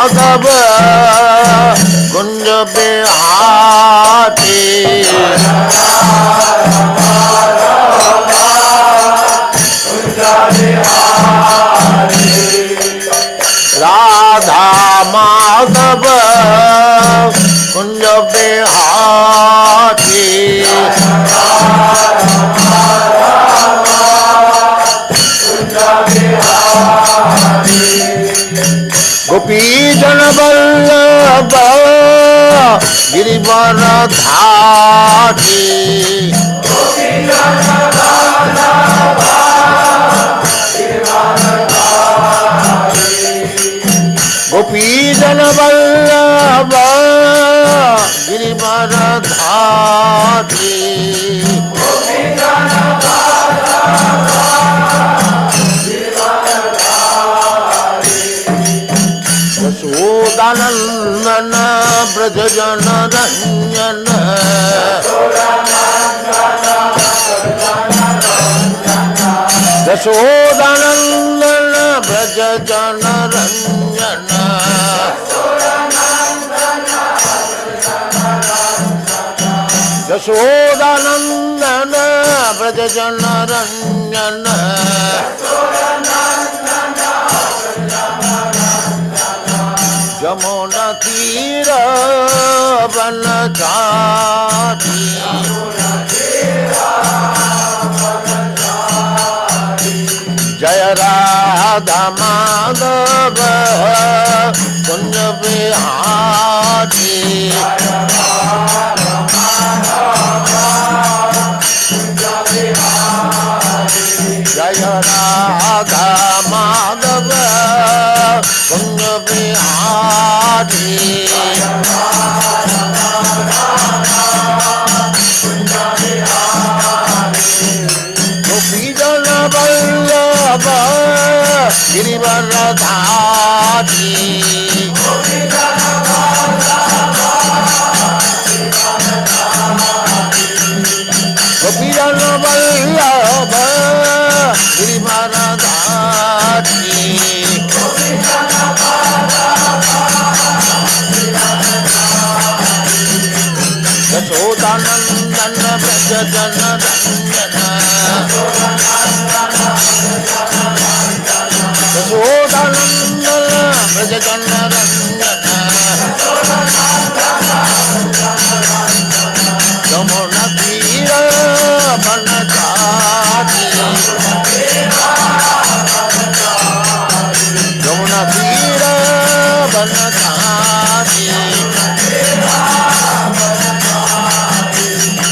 माधव कुंज बिहारी राधा माधव कुंज बिहारी गोपी जन वल्लभ गिरिवर धारी गोपी जन वल्लभ गिरिवर धारी यशोदानंदन ब्रज जन रंजन यशोदानंदन ब्रज जन रंजन यशोदानंदन ब्रज जन रंजन यमुना तीर बनचारी जय राधा माधव कुंज बिहारी जय राधा माधव कुंज बिहारी गोपी जन वल्लभ गिरिवर धारी गोपी जन वल्लभ गिरिवर धारी यशोदानंदन ब्रज जन रंजन यशोदानंदन ब्रज जन रंजन यमुना तीर बनचारी यमुना तीर बनचारी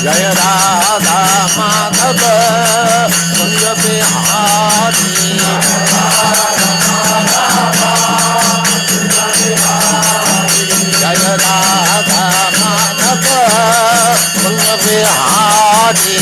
जय राधा माधव कुंज बिहारी जय राधा माधव कुंज बिहारी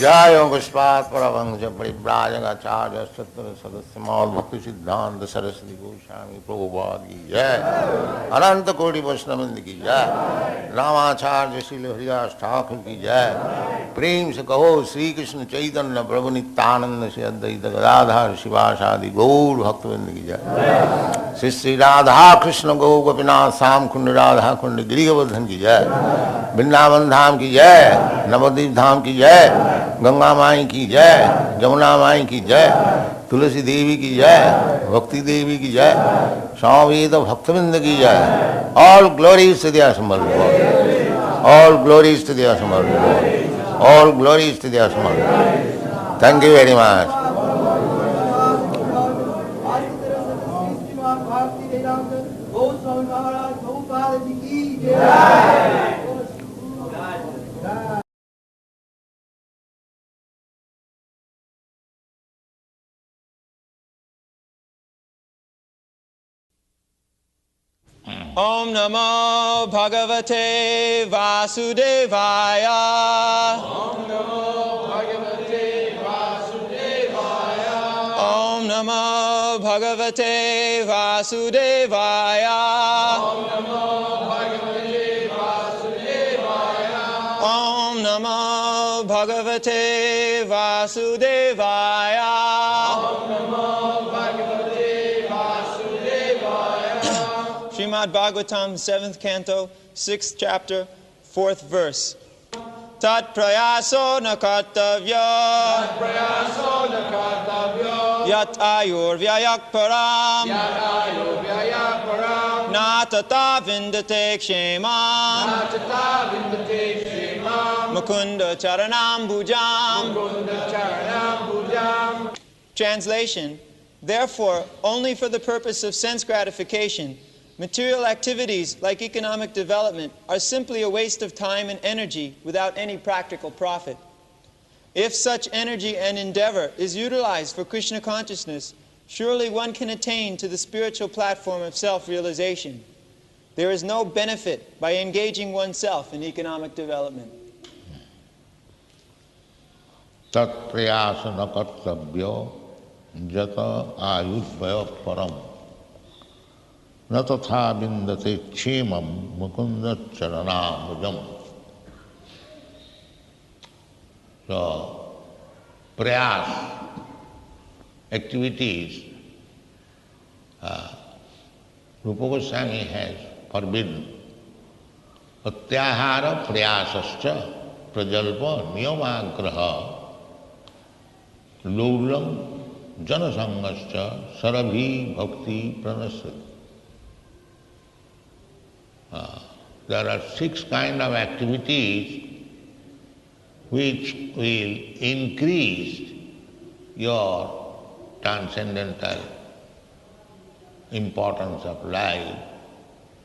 जय पुष्पात् परमहंस परिव्राजकाचार्य सत्र सदस्य मौल भक्ति सिद्धांत सरस्वती गोस्वामी प्रभुपाद की जय अनंत कोटि वैष्णववृंद की जय रामाचार्य श्रील हरिदास ठाकुर की जय प्रेम से कहो श्री कृष्ण चैतन्य प्रभु नित्यानंद से अद्वैत गदाधर शिवासादि गौर भक्तवृंद की जय श्री श्री राधा कृष्ण गौ गोपीनाथ श्याम कुंड राधा कुंड गिरिवर्धन की जय वृंदावन धाम की जय नवद्वीप धाम की जय गंगा माई की जय जमुना माई की जय तुलसी देवी की जय भक्ति देवी की जय स्वामीद भक्तवृंद की जय all glories to their Samarth all glories to their Samarth all glories to their Samarth thank you very much Om Namo Bhagavate Vasudevaya. Om Namo Bhagavate Vasudevaya. Om Namo Bhagavate Vasudevaya. Om Namo Bhagavate Vasudevaya. Om Namo Namo Bhagavate Vasudevaya. Om Namo Bhagavate Vasudevaya. Srimad Bhagavatam, 7th Canto, 6th Chapter, 4th Verse. Tat prayaso na kartavya. Tat prayaso na kartavya. Yat ayur vyayak param. Yat ayurvaya param. Na tata vindate kshemam. Natata vindate shemam. Mukunda charanam bhujam. Mukunda charanam bhujam. Translation: Therefore, only for the purpose of sense gratification, material activities like economic development are simply a waste of time and energy without any practical profit. If such energy and endeavor is utilized for Krishna consciousness, surely one can attain to the spiritual platform of self-realization. There is no benefit by engaging oneself in economic development. Tat prayasana kartabhyo jata ayudvaya param na tatha vindate kshemam mukunda charanamujam. So, prayas, activities, Rupa Goswami has forbidden. Atyahara prayasascha prajalpa niyamagraha lulam janasangascha sarabhi bhakti pranasati. There are 6 kinds of activities which will increase your transcendental importance of life,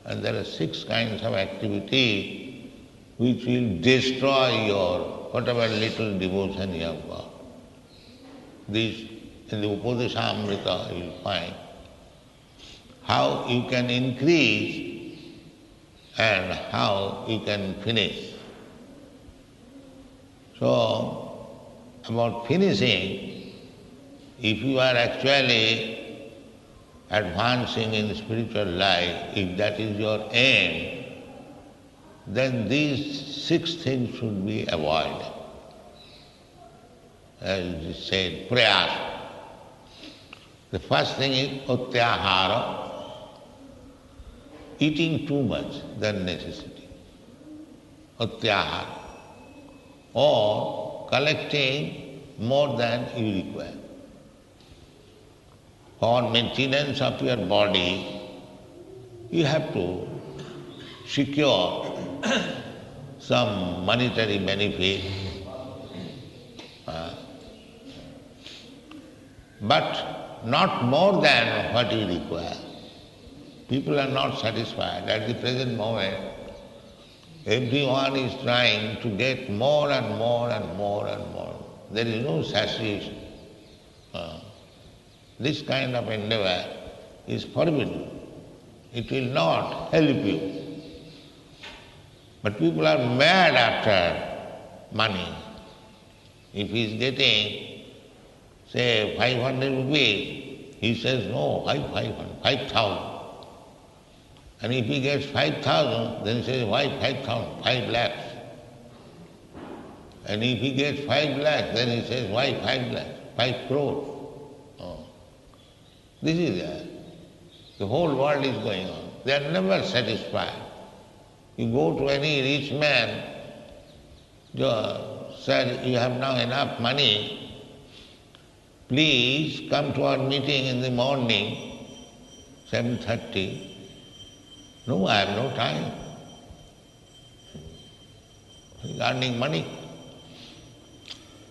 and there are 6 kinds of activities which will destroy your whatever little devotion you have got. This in the Upadeshamrita you will find how you can increase and how you can finish. So, about finishing, if you are actually advancing in spiritual life, if that is your aim, then these 6 things should be avoided. As is said, prayas. The first thing is atyahara, eating too much than necessity. Atyahara. Or collecting more than you require. For maintenance of your body, you have to secure some monetary benefit, but not more than what you require. People are not satisfied. At the present moment, everyone is trying to get more and more and more and more. There is no satiation. This kind of endeavor is forbidden. It will not help you. But people are mad after money. If he is getting, say, 500 rupees, he says, no, 5,000. And if he gets 5,000, then he says, why 5,000? 5 lakhs. And if he gets 5 lakhs, then he says, why 5 lakhs? 5 crores. This is there. The whole world is going on. They are never satisfied. You go to any rich man, said, you have now enough money, please come to our meeting in the morning, 7:30. No, I have no time. Regarding money.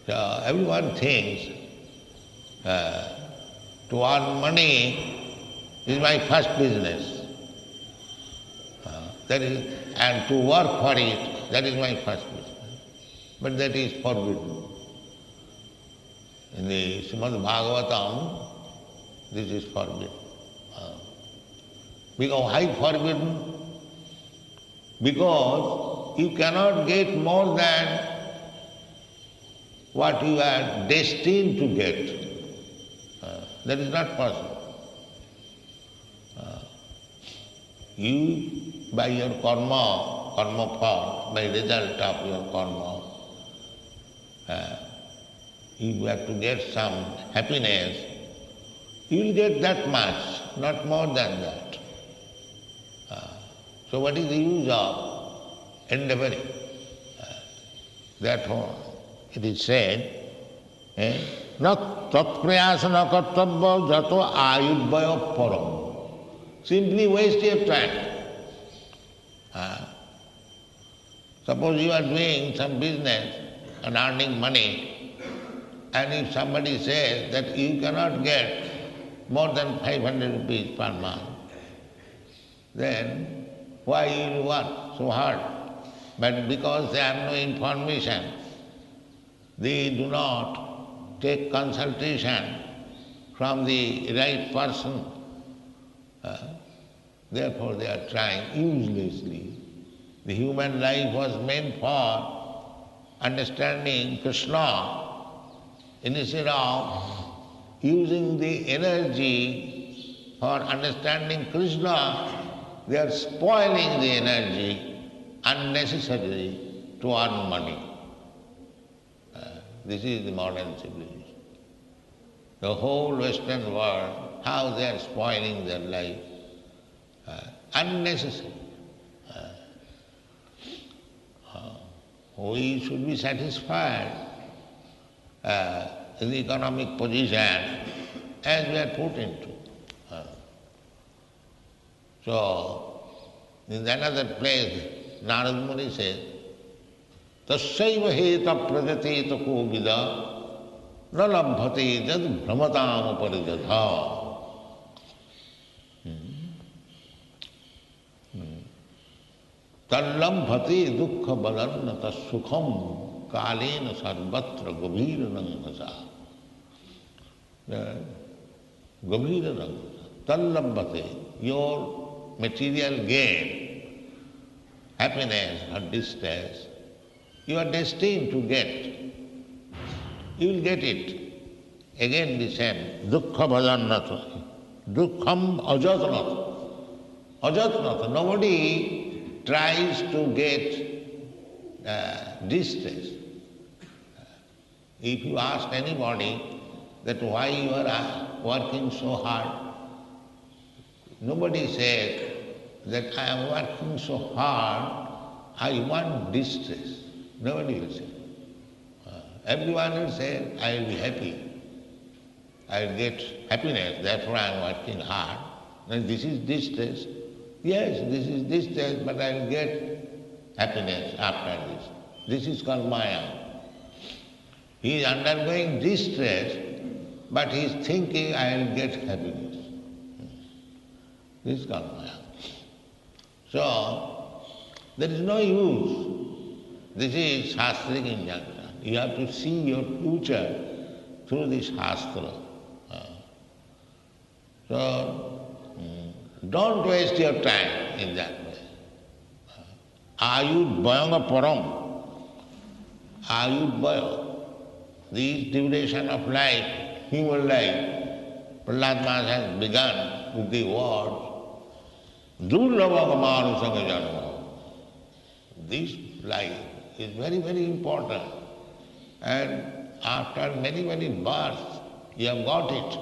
So everyone thinks to earn money is my first business. And to work for it, that is my first business. But that is forbidden. In the Srimad Bhagavatam, this is forbidden. Because why forbidden? Because you cannot get more than what you are destined to get. That is not possible. You, by your karma phat, by result of your karma, if you have to get some happiness, you will get that much, not more than that. So what is the use of endeavoring? Therefore, it is said, not tatprayasana kartabya jato ayudvaya param. Simply waste your time. Suppose you are doing some business and earning money, and if somebody says that you cannot get more than 500 rupees per month, then why you will work so hard? But because they have no information, they do not take consultation from the right person. Therefore they are trying uselessly. The human life was meant for understanding Krishna. Instead of using the energy for understanding Krishna, they are spoiling the energy unnecessarily to earn money. This is the modern civilization. The whole Western world, how they are spoiling their life unnecessarily. We should be satisfied in the economic position as we are put into. So, in another place, Narad Muni says, Tasyaiva heta prajateta ko vida na labhate jad brahmatam parijatha. Tallambhate dukkha balannata sukham kalena sarvatra gavira nangasa. Gavira nangasa. Tallambhate, your material gain, happiness or distress, you are destined to get. You will get it. Again the same. Dukkha bhajannata. Dukkham ajatnata. Ajatnata. Nobody tries to get distress. If you ask anybody that why you are working so hard, nobody says that I am working so hard, I want distress. Nobody will say. Everyone will say, I will be happy. I will get happiness, therefore I am working hard. And this is distress. Yes, this is distress, but I will get happiness after this. This is called Maya. He is undergoing distress, but he is thinking, I will get happiness. This is called Maya. So, there is no use. This is Shastric injunction. You have to see your future through this Shastra. So, don't waste your time in that way. Ayudvayanga param. Ayudvaya. This duration of life, human life, Prahlad Maharaj has begun with the words, Durlabha manusanga janma. This life is very, very important. And after many, many births, you have got it.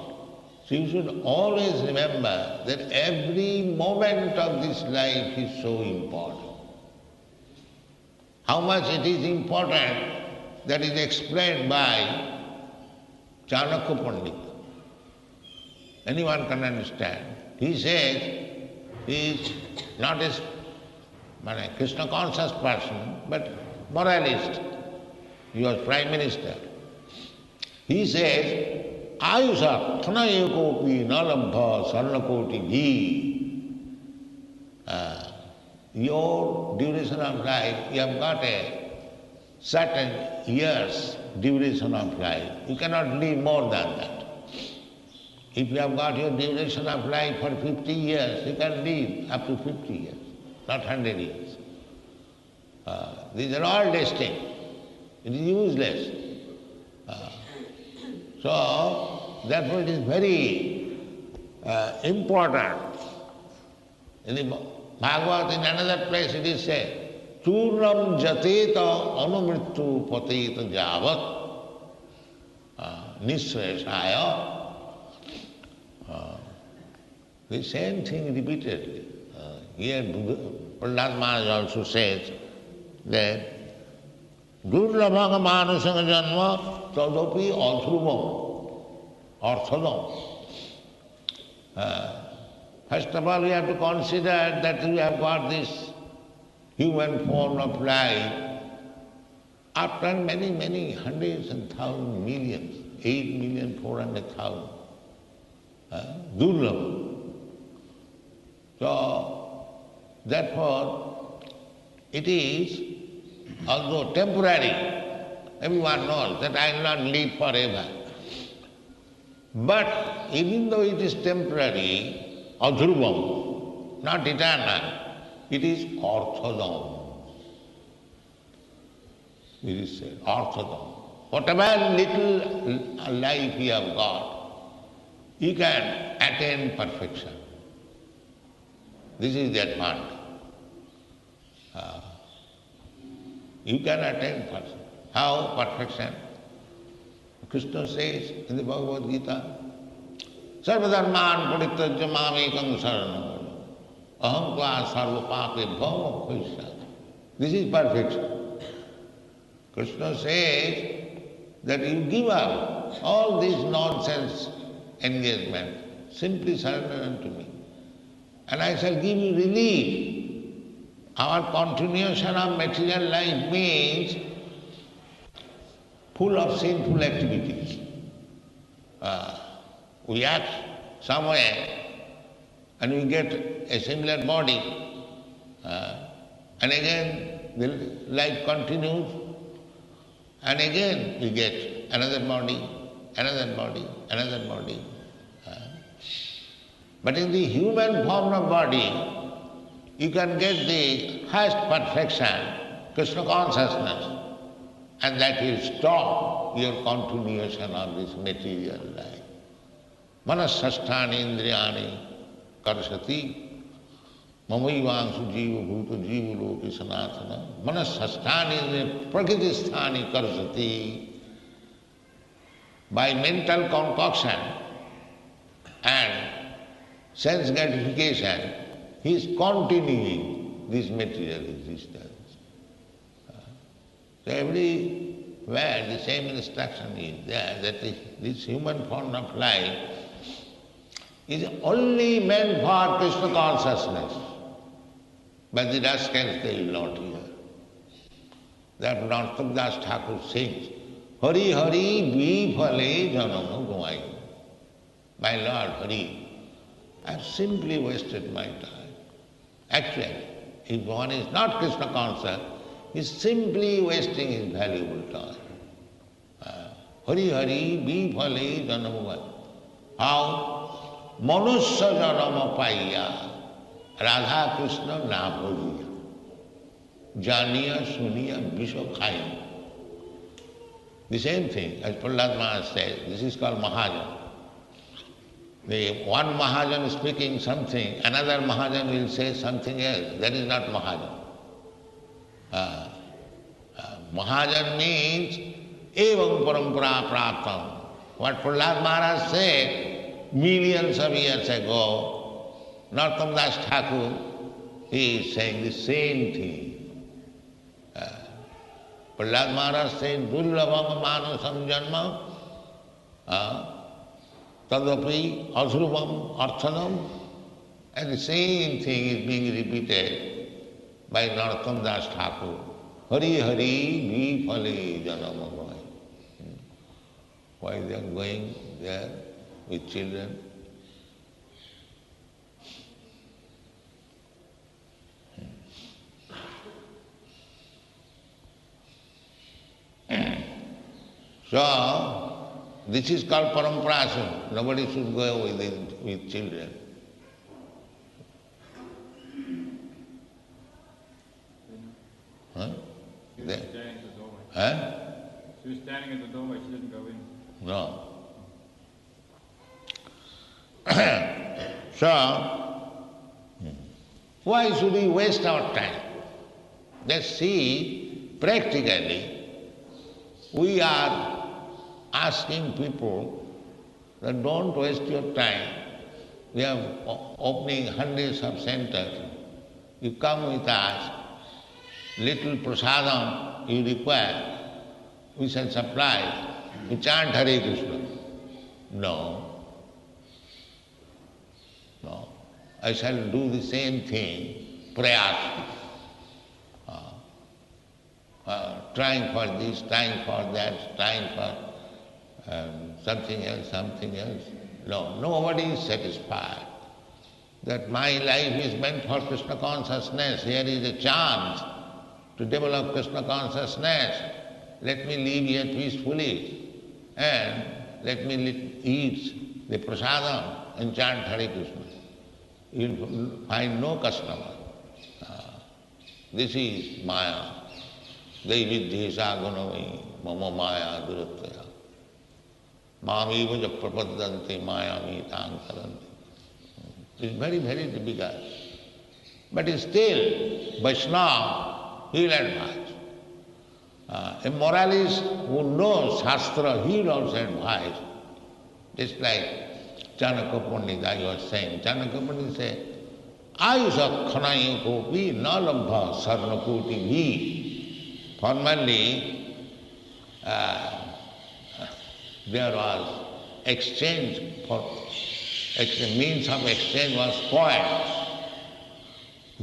So you should always remember that every moment of this life is so important. How much it is important, that is explained by Chanakya Pandit. Anyone can understand. He says he is not a Krishna conscious person, but moralist. He was Prime Minister. He says, Ayusha thanaye kopi nalabha sarnakoti ghi. Your duration of life, you have got a certain years duration of life. You cannot live more than that. If you have got your duration of life for 50 years, you can live up to 50 years, not 100 years. These are all destined. It is useless. So, therefore it is very important. In the Bhagavad, in another place it is said, Churnam jateta anumrittu pateta javat nisreshaya. The same thing repeatedly. Here Prahlad Maharaj also says that Durlabhaga manasanga janma tadapi adhrubam arthadam. First of all, we have to consider that we have got this human form of life after many, many hundreds and thousands, millions, 8,400,000. Durlabha. So, therefore, it is, although temporary, everyone knows that I will not live forever. But even though it is temporary, adhrubam, not eternal, it is orthodom. It is said, orthodom. Whatever little life you have got, you can attain perfection. This is the advantage. You can attain perfection. How perfection? Krishna says in the Bhagavad Gita, Sarvadharman parityajya mamekam saranam aham tva sarva pape bhava bhavisya. This is perfection. Krishna says that you give up all this nonsense engagement, simply surrender unto me, and I shall give you relief. Our continuation of material life means full of sinful activities. We act somewhere and we get a similar body, and again the life continues, and again we get another body, another body, another body. But in the human form of body, you can get the highest perfection, Krishna consciousness, and that will stop your continuation of this material life. Manasasthani indriyani karshati mamaivangsu jiva bhuta jiva loki sanatana. Manasasthani indriyani prakritisthani karshati. By mental concoction and sense gratification, he is continuing this material existence. So everywhere the same instruction is there, that this human form of life is only meant for Krishna consciousness. But the rascals, they will not hear. Therefore Narottam Das Thakur sings, Hari Hari Vifale Janama Gomai. My Lord Hari, I have simply wasted my time. Actually, if one is not Krishna conscious, he is simply wasting his valuable time. Hari Hari Vifale Janama. How? Manusya Janama Paiya Radha Krishna Na Bhojiya Janiya Suniya Visho Khaya. The same thing, as Prahlad Maharaj says, this is called mahajana. The one mahajan speaking something, another mahajan will say something else. That is not mahajana. Mahajan means evam parampara praptam. What Prahlad Maharaj said millions of years ago, Narottam Das Thakur, he is saying the same thing. Prahlad Maharaj said, Durlabham manasam janma tadapi adhrubam arthadam, and the same thing is being repeated by Narottam Das Thakur. Hari Hari Vifale Janama. Why they are going there with children? So, this is called paramparasam. Nobody should go with children. Huh? She was standing at the doorway. Huh? She was standing at the doorway, she didn't go in. No. So, why should we waste our time? Just see, practically, we are asking people that don't waste your time. We are opening hundreds of centers. You come with us, little prasadam you require, we shall supply. You chant Hare Krishna. No. No. I shall do the same thing, prayas. Trying for this, trying for that, trying for something else. No, nobody is satisfied. That my life is meant for Krishna consciousness. Here is a chance to develop Krishna consciousness. Let me live here peacefully and let me eat the prasadam and chant Hare Krishna. You will find no customer. This is Maya. Devidhesa gunami mama maya durataya. Mami vaja prapadante maya mitang karanti. It's very, very difficult. But still, Vaishnava, he will advise. A moralist who knows Shastra, he will also advise. Just like Chanakya Pandit, I was saying. Chanakya Pandit said, Ayusa khanayi kopi na labha sarnakoti bhi. Formerly, there was exchange means of exchange was coins,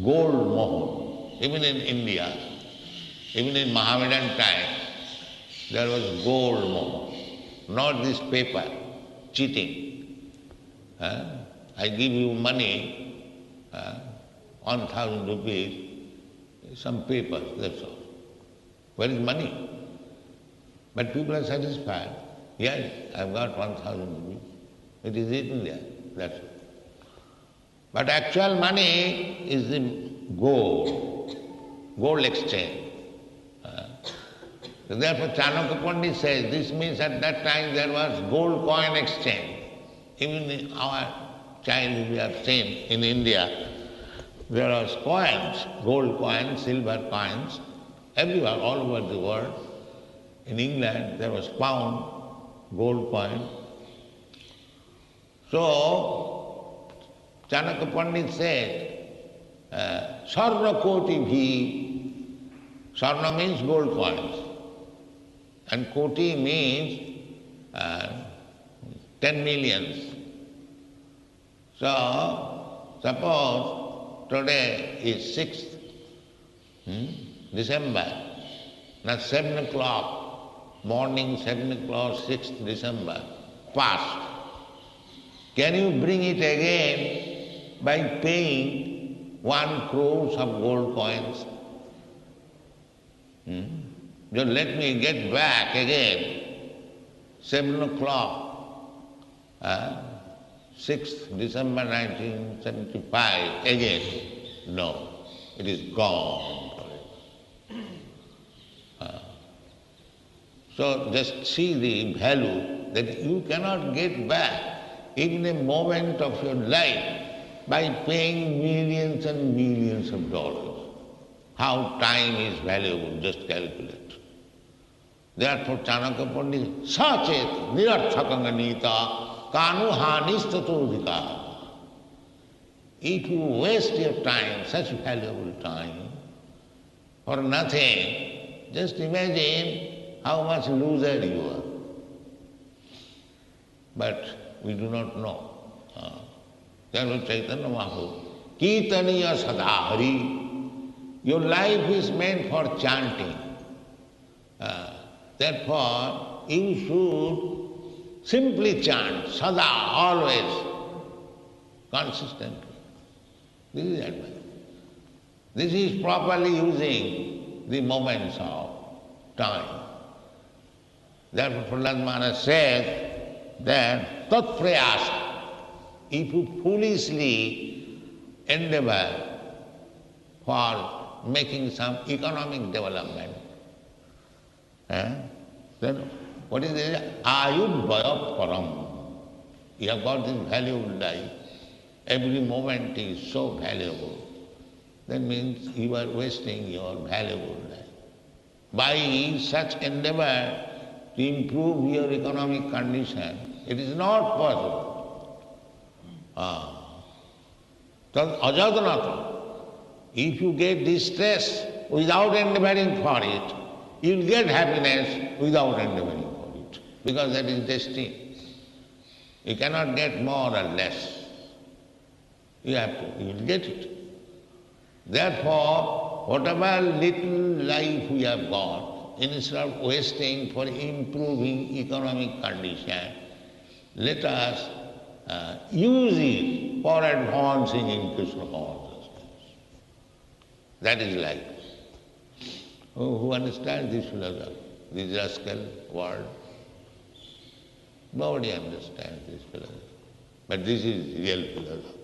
gold mohur. Even in India, even in Mohammedan time, there was gold mohur, not this paper, cheating. I give you money, 1,000 rupees, some paper, that's all. Where is money? But people are satisfied. Yes, I've got 1,000 rupees. It is written there, that's all. But actual money is the gold exchange. So therefore Chanakya Pandit says, this means at that time there was gold coin exchange. Even in our childhood we have seen in India, there was coins, gold coins, silver coins, everywhere, all over the world. In England there was pound, gold coin. So Chanakya Pandit said, Sarna koti bhi. Sarna means gold coins. And koti means 10 millions. So, suppose today is 6th December, now 7 o'clock, morning 7 o'clock, 6th December, past. Can you bring it again by paying 1 crore of gold coins? Just let me get back again, 7 o'clock, 6th December 1975, again. No, it is gone. So just see the value that you cannot get back even a moment of your life by paying millions and millions of dollars. How time is valuable, just calculate. Therefore Chanakya Pandit, sachet nirarthakanga nita kanu hanisthatodhika. If you waste your time, such valuable time, for nothing, just imagine how much loser you are. But we do not know. Therefore Chaitanya Mahaprabhu, Kirtaniya Sadahari, your life is meant for chanting. Therefore, you should simply chant, sada, always, consistently. This is advice. This is properly using the moments of time. Therefore, Prahlad Maharaj says that tat prayasa, if you foolishly endeavor for making some economic development, then what is it? Ayudvaya param. You have got this valuable life. Every moment is so valuable. that means you are wasting your valuable life. By such endeavor to improve your economic condition, it is not possible. Tad ajadanata. If you get distress without endeavoring for it, you will get happiness without endeavoring for it, because that is destiny. You cannot get more or less. You will get it. Therefore, whatever little life we have got, instead of wasting for improving economic condition, let us use it for advancing in Krishna consciousness. That is life. Who understands this philosophy, this rascal word? Nobody understands this philosophy. But this is real philosophy.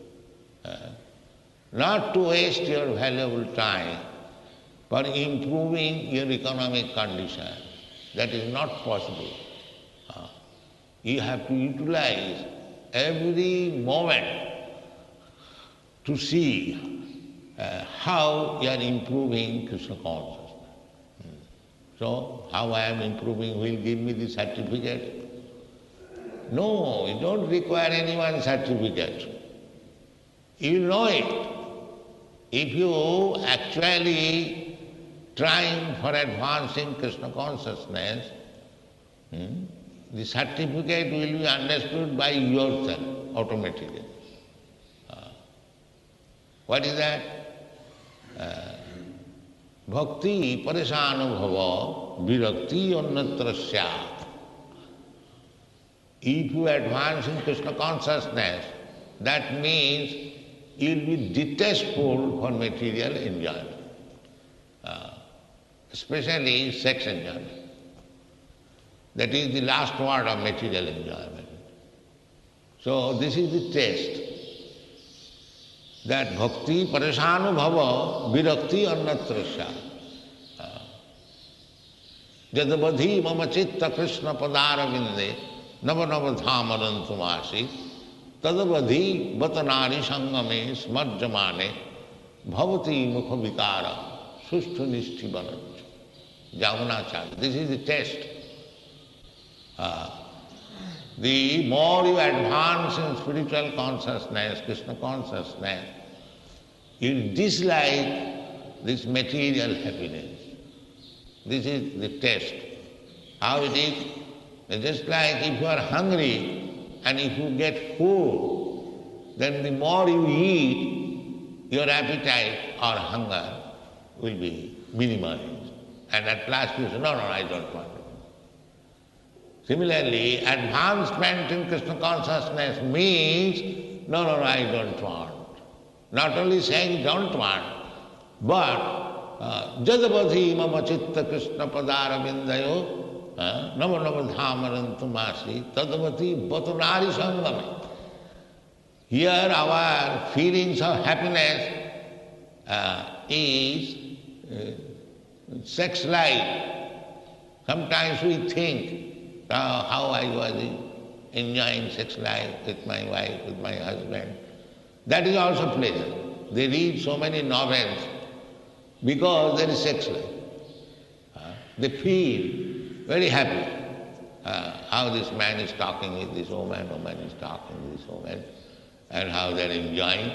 Not to waste your valuable time for improving your economic condition. That is not possible. You have to utilize every moment to see how you are improving Krishna consciousness. So, how I am improving will give me the certificate? No, you don't require anyone's certificate. You know it. If you actually trying for advancing Krishna consciousness, the certificate will be understood by yourself automatically. What is that? Bhakti paresanubhava virakti annatra syat. If you advance in Krishna consciousness, that means you will be detestful for material enjoyment, especially sex enjoyment. That is the last word of material enjoyment. So this is the test, that bhakti paresanubhava virakti annatrasya. Jadavadhi mama chitta Krishna padaravinde nava nava dhamarantumasi tadavadhi batanari sangame smarjamane bhavati mukha vikara sushtu nishti banancha. Jamunacharya. This is the test. The more you advance in spiritual consciousness, Krishna consciousness, you dislike this material happiness. This is the test. How it is? It's just like if you are hungry and if you get food, then the more you eat, your appetite or hunger will be minimized. And at last you say, no, I don't want it. Similarly, advancement in Krishna consciousness means, no, I don't want. Not only saying don't want, but jadavadhi mama chitta Krishna padaravindayo nava nava dhamarantumasi tadavati batanari sangame. Here our feelings of happiness is sex life. Sometimes we think how I was enjoying sex life with my wife, with my husband. That is also pleasure. They read so many novels because there is sex life. They feel very happy how this man is talking with this woman is talking with this woman, and how they are enjoying.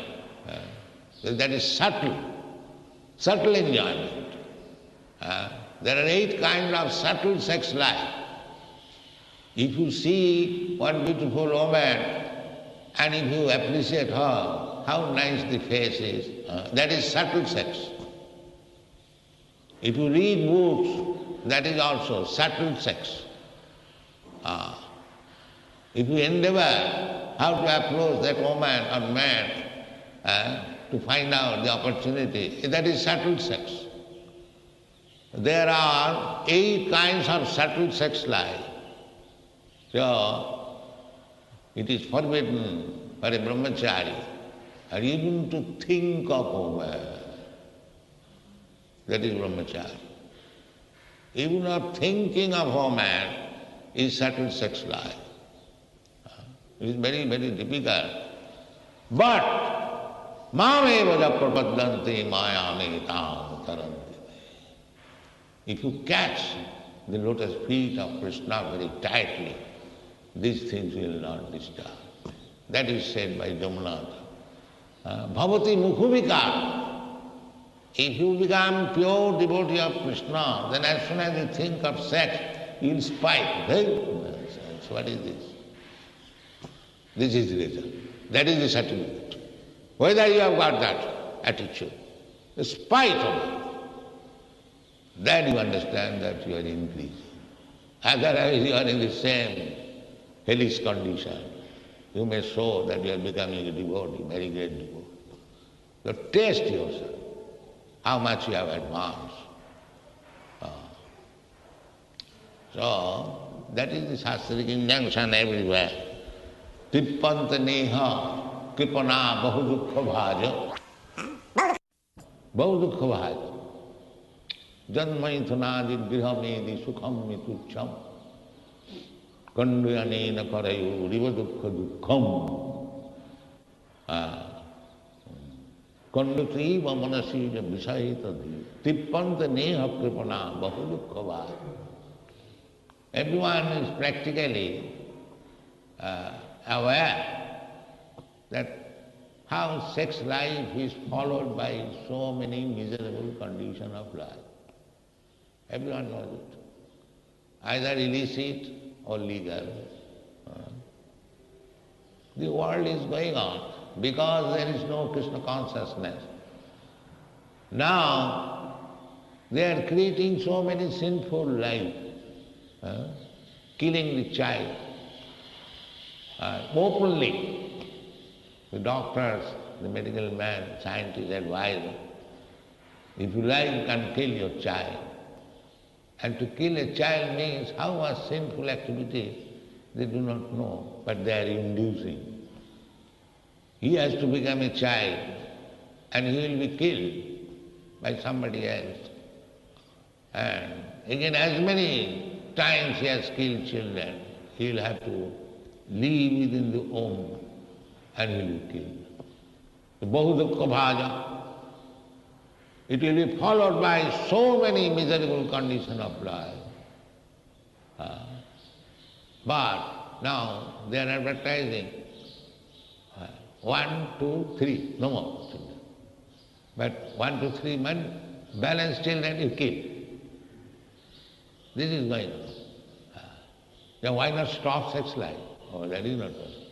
That is subtle enjoyment. There are 8 kinds of subtle sex life. If you see one beautiful woman and if you appreciate her, how nice the face is, that is subtle sex. If you read books, that is also subtle sex. If you endeavor how to approach that woman or man to find out the opportunity, that is subtle sex. There are 8 kinds of subtle sex life. So, it is forbidden for a brahmachari or even to think of woman. That is brahmachari. Even not thinking of woman is subtle sex life. It is very, very difficult. But Mameva prapadanti mayame tam taranti. If you catch the lotus feet of Krishna very tightly, these things will not disturb. That is said by Jamunnath. Bhavati mukhuvikar. If you become pure devotee of Krishna, then as soon as you think of sex, you will spite. Hey, nonsense, what is this? This is the result. That is the certificate. Whether you have got that attitude, the spite of it, then you understand that you are increasing. Otherwise you are in the same hellish condition. You may show that you are becoming a devotee, very great devotee. So taste yourself, how much you have advanced. So that is the Shastric injunction everywhere. Tippanta neha kripana bahudukha bhaja. Bahudukha bhaja. Janmaithunadi grihamedi sukham mitucham. Kanduyanena karayu rivadukha dukham. Kandutriva manasija visayitadhi. Tippanta neha kripana bahudukha bhaja. Everyone is practically aware that how sex life is followed by so many miserable conditions of life. Everyone knows it. Either illicit or legal. The world is going on because there is no Krishna consciousness. Now they are creating so many sinful lives, killing the child openly. The doctors, the medical man, scientists advise, if you like, you can kill your child. And to kill a child means how much sinful activity they do not know, but they are inducing. He has to become a child and he will be killed by somebody else. And again, as many times he has killed children, he will have to live within the womb and he will be killed. The bahudukha bhaja. It will be followed by so many miserable conditions of life. But now they are advertising 1, 2, 3, no more children. But 1 to 3 months, balanced children you kill. This is going on. Then why not stop sex life? Oh, that is not possible.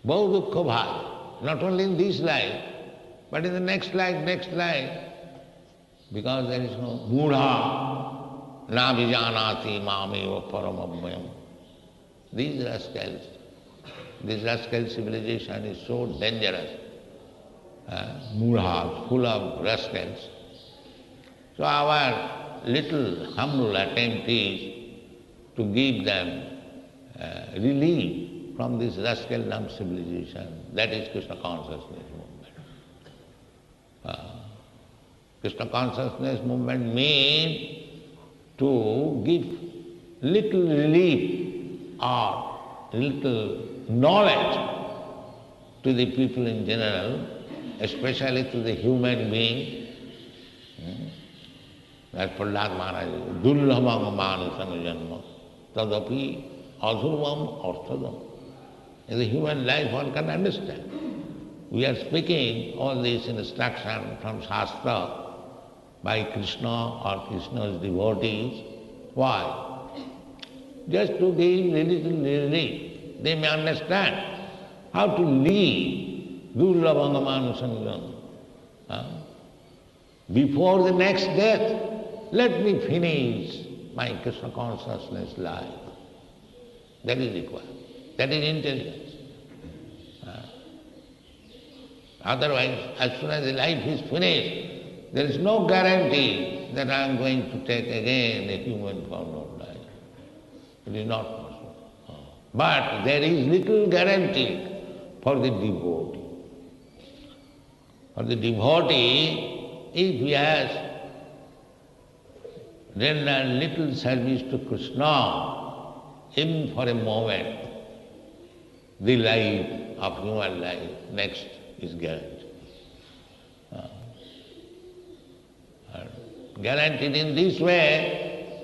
Bahudukha bhaja, not only in this life, but in the next life, because there is no mudha, na vijanati mameva paramabhyam. These rascals, this rascal civilization is so dangerous. Mudha, full of rascals. So our little humble attempt is to give them relief from this rascaldom civilization. That is Krishna consciousness movement. Krishna consciousness movement means to give little relief or little knowledge to the people in general, especially to the human being. As Prahlad Maharaj, dullabham manusam janma tadapi adhurvam arthadam. In the human life one can understand. We are speaking all this instruction from Shastra by Krishna or Krishna's devotees. Why? Just to give little relief. They may understand how to live dullabhangamanusangam. Before the next death, let me finish my Krishna consciousness life. That is required. That is intelligence. Otherwise, as soon as the life is finished, there is no guarantee that I am going to take again a human form of life. It is not possible. But there is little guarantee for the devotee. For the devotee, if he has rendered little service to Krishna, even for a moment, the life of human life next is guaranteed. Guaranteed in this way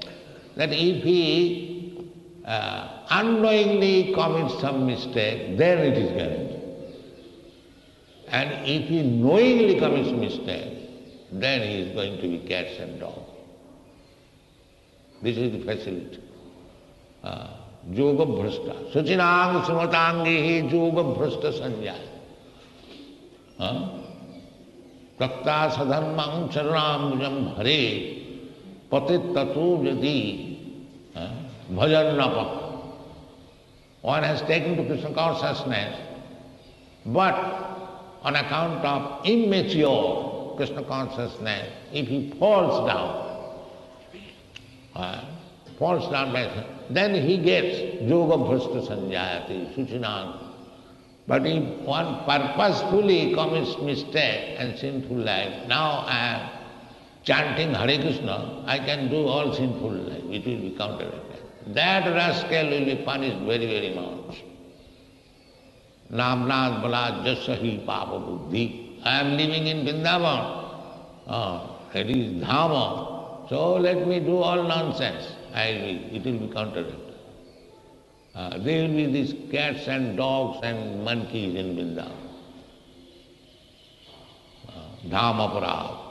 that if he unknowingly commits some mistake, then it is guaranteed. And if he knowingly commits mistake, then he is going to be cats and dogs. This is the facility. Yoga bhrashta. Suchinang srimatangihi yoga bhrashta sanjaya. Prakta sadharmang charanambujam hare patit tatu jadi bhajan. One has taken to Krishna consciousness, but on account of immature Krishna consciousness, if he falls down then he gets yoga bhrashta sanjayati, suchinang. But if one purposefully commits mistake and sinful life, now I am chanting Hare Krishna, I can do all sinful life, it will be counteracted. That rascal will be punished very, very much. Namnad balad jasahi papa buddhi. I am living in Vrindavan. It is Dhamma. So let me do all nonsense. It will be counteracted. There will be these cats and dogs and monkeys in Vrindavan. Dhamma parad.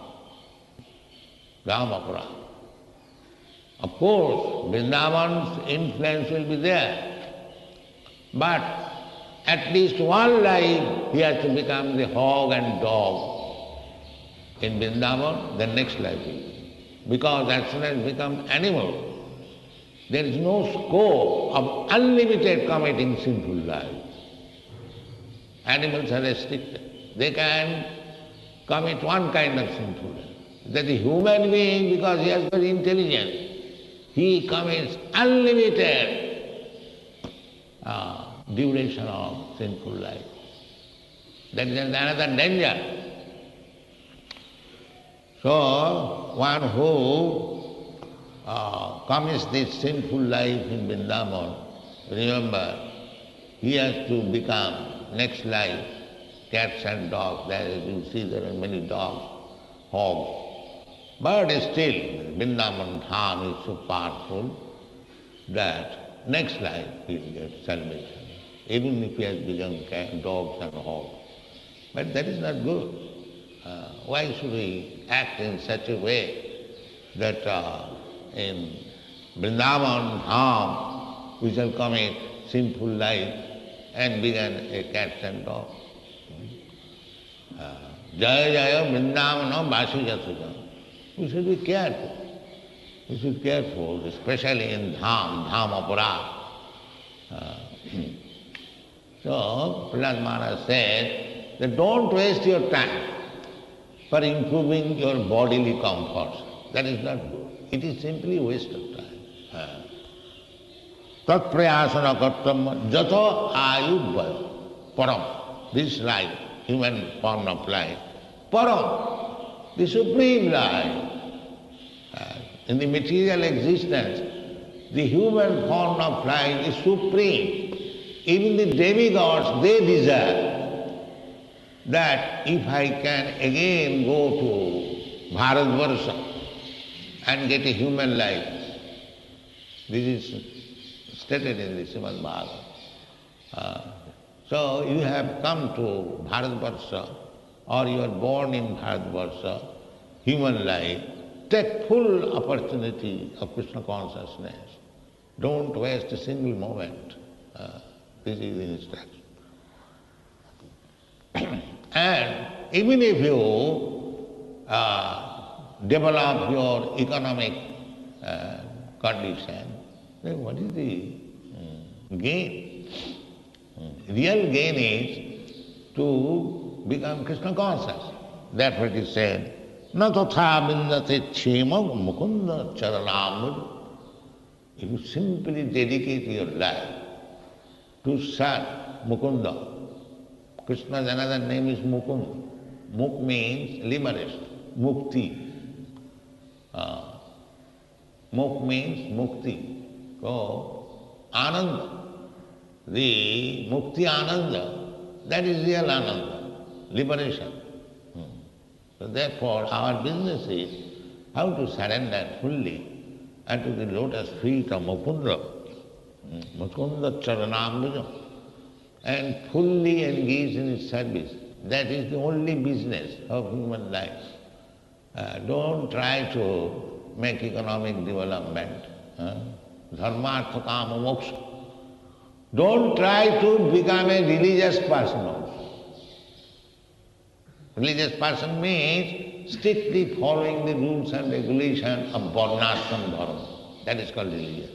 Of course, Vrindavan's influence will be there, but at least one life he has to become the hog and dog in Vrindavan, the next life will be. Because as soon as he becomes animal, there is no scope of unlimited committing sinful life. Animals are restricted. They can commit one kind of sinful life. That the human being, because he has got intelligence, he commits unlimited duration of sinful life. That is another danger. So, one who commits this sinful life in Vrindavan, remember, he has to become next life cats and dogs. There, you see, there are many dogs, hogs. But still, Vrindavan Dham is so powerful that next life he will get salvation, even if he has become dogs and hogs. But that is not good. Why should we act in such a way that in Vrindavan Dham we shall commit sinful life and become a cat and dog? Jaya Jaya Vrindavana Vasijasuja. We should be careful. We should be careful, especially in Dham Aparad. So, Prahlad Maharaj said that don't waste your time for improving your bodily comforts. That is not good. It is simply a waste of time. Tat prayasana kartam jato ayubhaya param. This life, human form of life, param, the supreme life. In the material existence, the human form of life is supreme. Even the demigods, they desire that if I can again go to Bharatvarsha and get a human life. This is stated in the Srimad Bhagavatam. So you have come to Bharatvarsha, or you are born in Bharatvarsha, human life. Take full opportunity of Krishna consciousness. Don't waste a single moment. This is the instruction. And even if you develop your economic condition, then what is the gain? Real gain is to become Krishna conscious. Therefore it is said, Na tatha vindate chema mukunda charanamud. If you simply dedicate your life to serve Mukunda. Krishna's another name is Mukund. Muk means liberation, mukti. Muk means mukti. So, ananda. The mukti ananda, that is real ananda. liberation. So therefore our business is how to surrender fully unto the lotus feet of Mukunda, Mukunda Charanambujam, and fully engage in his service. That is the only business of human life. Don't try to make economic development. Dharmartha kama moksha. Don't try to become a religious person also. Religious person means strictly following the rules and regulations of varnashram dharma. That is called religion.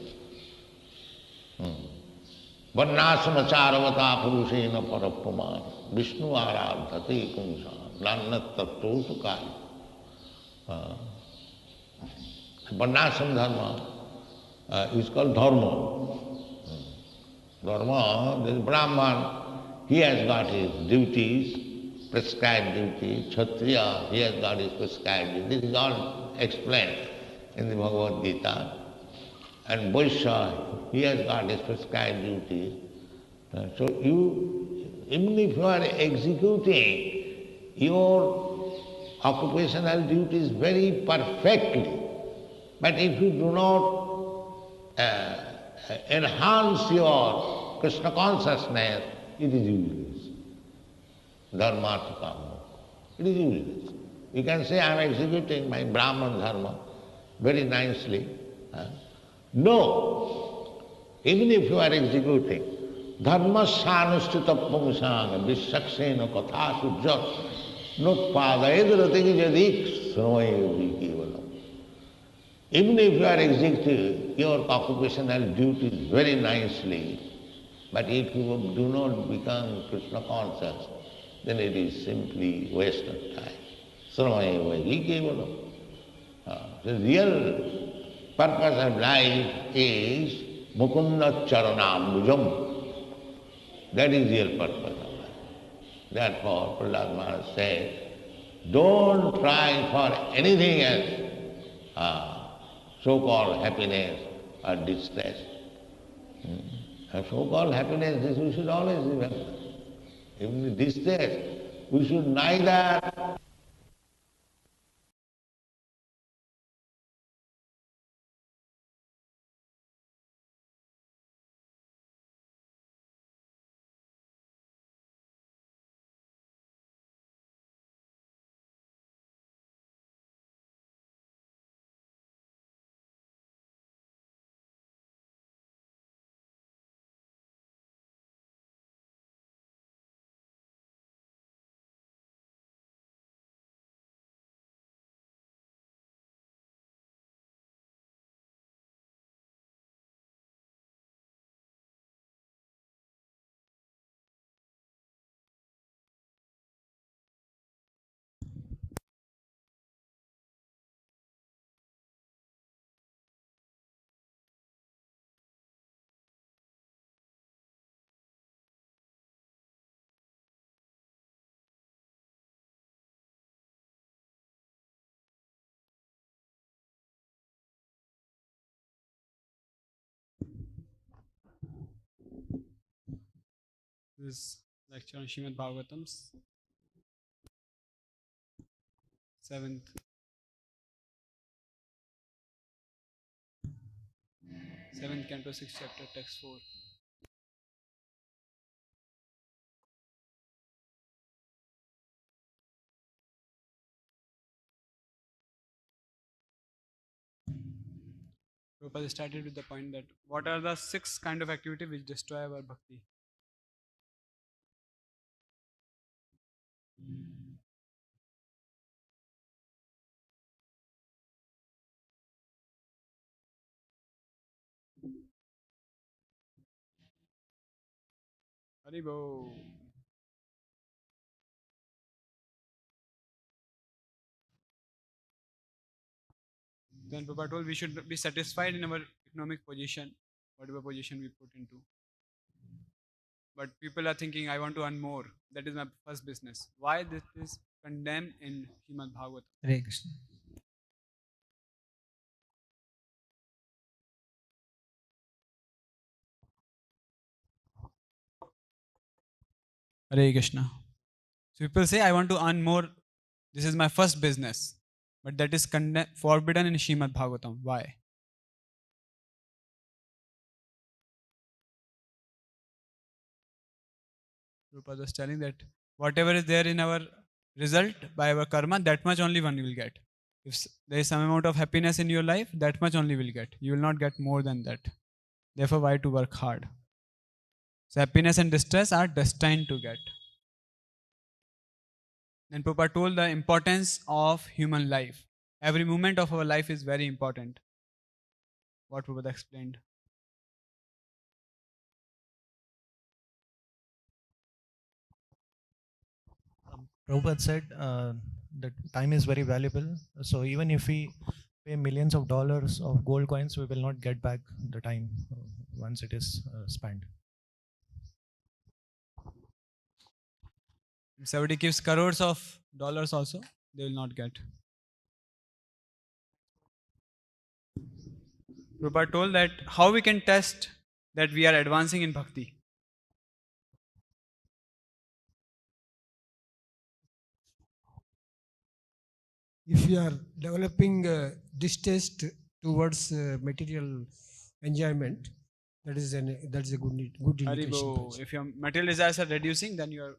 Varnashramacāravata puruṣena parapamāna Vishnu ārādhate kumsā nannat tatto sukāya. Varnashram dharma is called dharma. Dharma, this Brahman, he has got his duties, prescribed duties. Kshatriya, he has got his prescribed duties. This is all explained in the Bhagavad Gita. And Vaishya, he has got his prescribed duties. So you, even if you are executing your occupational duties very perfectly, but if you do not enhance your Krishna consciousness, it is useless. Dharma to kama. It is useless. You can say, I am executing my Brahman dharma very nicely. No. Even if you are executing, dharma sanustita pumsang vishaksena katha sujjat nutpadayadratiki jadik sramayevi kevalam. Even if you are executing your occupational duties very nicely, but if you do not become Krishna conscious, then it is simply waste of time. Sramayevi kevalam. The real purpose of life is Mukunda Charanambujam. That is real purpose of life. Therefore, Prahlad Maharaj said, don't try for anything else, so-called happiness or distress. So-called happiness, this we should always remember. Even the distress, we should neither This lecture on Srimad Bhagavatam's seventh canto, 6th chapter, text 4. Prabhupada started with the point that what are the 6 kind of activity which destroy our bhakti? Haribo. Then Prabhupada told we should be satisfied in our economic position, whatever position we put into. But people are thinking, I want to earn more. That is my first business. Why this is condemned in Srimad Bhagavatam? Hare Krishna. Hare Krishna. So people say, I want to earn more. This is my first business. But that is forbidden in Srimad Bhagavatam. Why? Prabhupada was telling that whatever is there in our result by our karma, that much only one will get. If there is some amount of happiness in your life, that much only will get. You will not get more than that. Therefore, why to work hard? So happiness and distress are destined to get. Then Prabhupada told the importance of human life. Every moment of our life is very important. What Prabhupada explained. Prabhupada said that time is very valuable. So even if we pay millions of dollars of gold coins, we will not get back the time once it is spent. If somebody gives crores of dollars also, they will not get. Prabhupada told that how we can test that we are advancing in bhakti. If you are developing distaste towards material enjoyment, that is a good indication. Haribo. If your material desires are reducing, then you are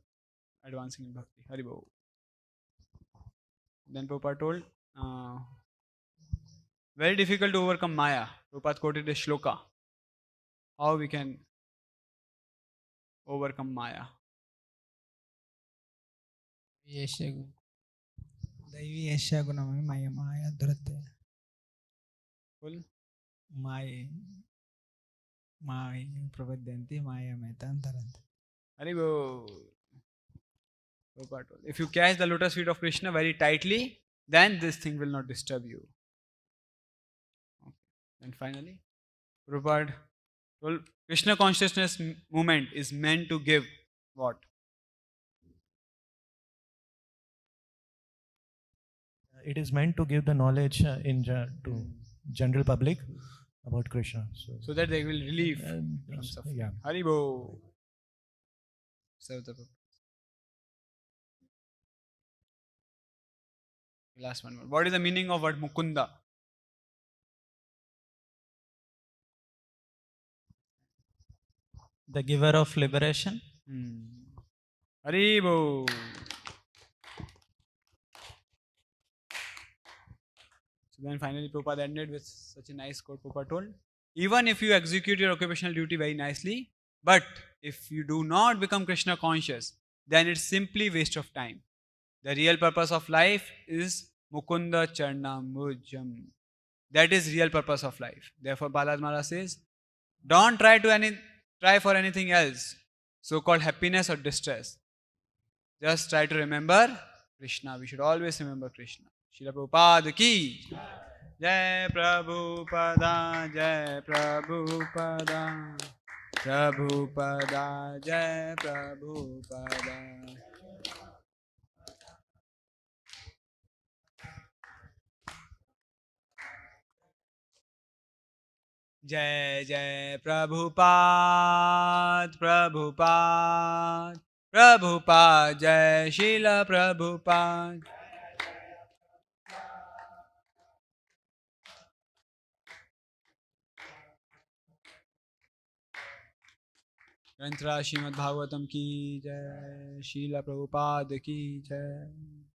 advancing in bhakti. Haribo. Then Prabhupada told, very difficult to overcome Maya. Prabhupada quoted a shloka. How we can overcome Maya. दैवी ऐसा गुणमय माया माया दुरते Full. माये माये प्रबद्धन्ति माया में तंतरन्ति. Haribo. Prabhupada told, if you catch the lotus feet of Krishna very tightly, then this thing will not disturb you. Okay. And finally, Prabhupada told, Krishna consciousness movement is meant to give what? It is meant to give the knowledge to general public about Krishna. So that they will relieve from suffering. Yeah. Haribo. Serve the purpose. Last one more. What is the meaning of word Mukunda? The giver of liberation. Haribo. So then finally Prabhupada ended with such a nice quote. Prabhupada told, even if you execute your occupational duty very nicely, but if you do not become Krishna conscious, then it's simply waste of time. The real purpose of life is Mukunda Charna Mujam. That is real purpose of life. Therefore, Balad Maharaj says, don't try for anything else, so-called happiness or distress. Just try to remember Krishna. We should always remember Krishna. Srila Prabhupada ki Jai Prabhupada, Jai Prabhupada, Prabhupada, Jai Prabhupada. Jai Jai Prabhupada, Prabhupada, Prabhupada, Jai Srila Prabhupada. ग्रंथराज Shrimad Bhagavatam की जय, शीला प्रभुपाद की जय.